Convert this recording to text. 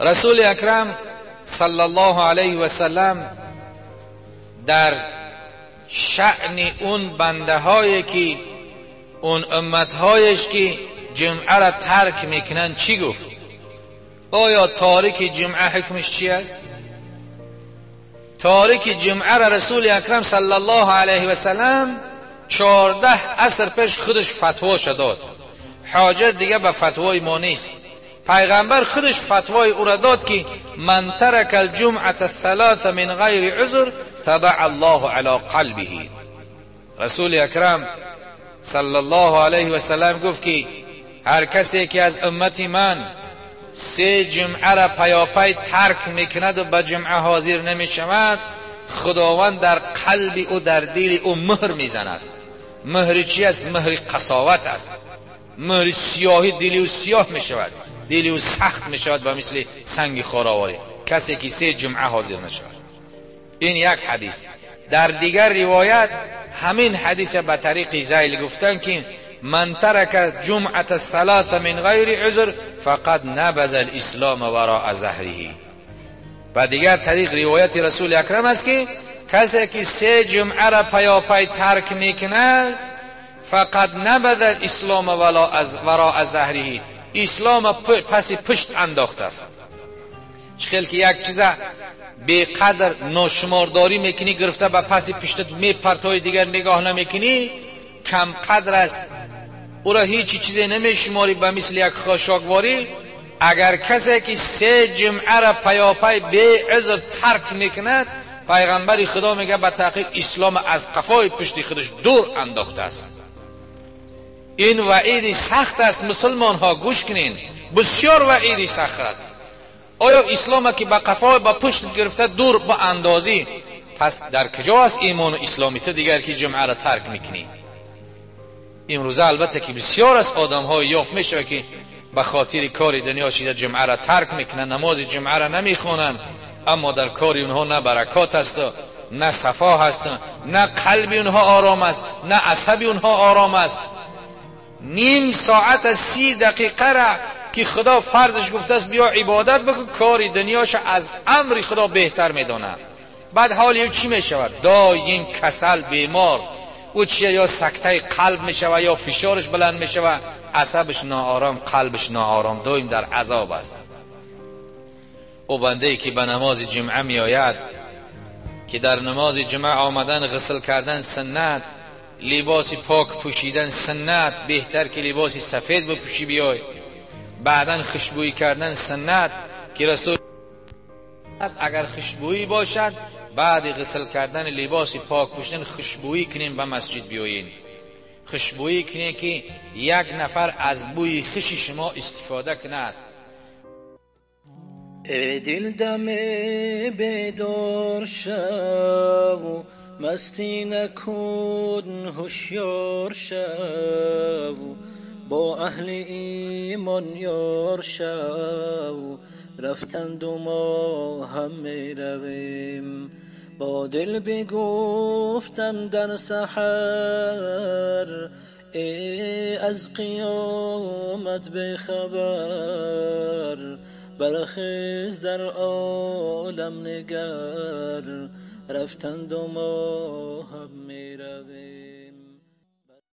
رسول اکرم صلی الله علیه و سلم در شأن اون بنده هایی که اون امت هایش که جمعه را ترک میکنن چی گفت؟ آیا تارک جمعه حکمش چی است؟ تارک جمعه را رسول اکرم صلی الله علیه و سلم 14 عصر پیش خودش فتواش داد. حاجت دیگه به فتوای ما نیست. پیغمبر خودش فتوای او را داد که من ترک الجمعه الثلاث من غیر عذر تبع الله علی قلبه. رسول اکرم صلی الله علیه و سلم گفت که هر کسی که از امت من 3 جمعه را پیاپی ترک میکند و به جمعه حاضر نمیشود، خداوند در قلب او در دل او مهر میزند. مهر چی است؟ مهر قساوت است. مهر سیاهی، دل او سیاه میشود، دل او سخت میشود و مثل سنگ خوراواری کسی که 3 جمعه حاضر نشود. این یک حدیث. در دیگر روایت همین حدیث به طریق زیل گفتن که من ترک جمعه الثلاث من غیر عذر فقد نبذ الاسلام وراء ظهره. و دیگر طریق روایت رسول اکرم است که کسی که 3 جمعه را پیاپی ترک میکند فقد نبذ الاسلام وراء ظهره، اسلام پس پشت انداخته است. چخیل که یک چیز به قدر ناشمارداری میکنی گرفته به پس پشتت میپرتای دیگر نگاه نمیکنی، کم قدر است، او را هیچی چیزی نمیشماری به مثل یک خاشاکواری. اگر کسی که 3 جمعه را پیاپی به عذر ترک میکند، پیغمبر خدا میگه به تحقیق اسلام از قفای پشت خودش دور انداخته است. این وعید سخت است. مسلمان ها گوش کنین، بسیار وعید سخت است. آیا اسلام که به قفای با پشت گرفته دور با اندازی، پس در کجا است ایمان و اسلامیت دیگر که جمعه را ترک میکنی؟ امروزه البته که بسیار از آدم ها یافت میشه که به خاطر کار دنیا شده جمعه را ترک میکنن، نماز جمعه را نمیخونن، اما در کار اونها نه برکات است، نه صفا هست، نه قلب اونها آرام است، نه عصب اونها آرام است. نیم ساعت 30 دقیقه را که خدا فرضش گفته است بیا عبادت بکن، کار دنیاش از امر خدا بهتر میدانه. بعد حال او چی میشود؟ دایم کسل، بیمار، او چیه؟ یا سکته قلب میشود، یا فشارش بلند میشود، عصبش ناآرام، قلبش ناآرام، دایم در عذاب است. او بنده ای که به نماز جمعه می آید، که در نماز جمعه آمدن غسل کردن سنت، لباس پاک پوشیدن سنت، بهتر که لباس سفید بپوشی بیای، بعدن خوشبویی کردن سنت که رسول اگر خوشبویی باشد بعد غسل کردن لباس پاک پوشیدن خوشبویی کنین به مسجد بیاین. خوشبویی کنین که یک نفر از بوی خوش شما استفاده کند. ای دل دم بیدار شو، مستی نکن هوشیار شو، با اهل ایمان یار شو، رفتند و ما هم می رویم. با دل بگفتم در سحر، ای از قیامت بخبر، برخیز در عالم نگر، رفتند و ما هم می رویم.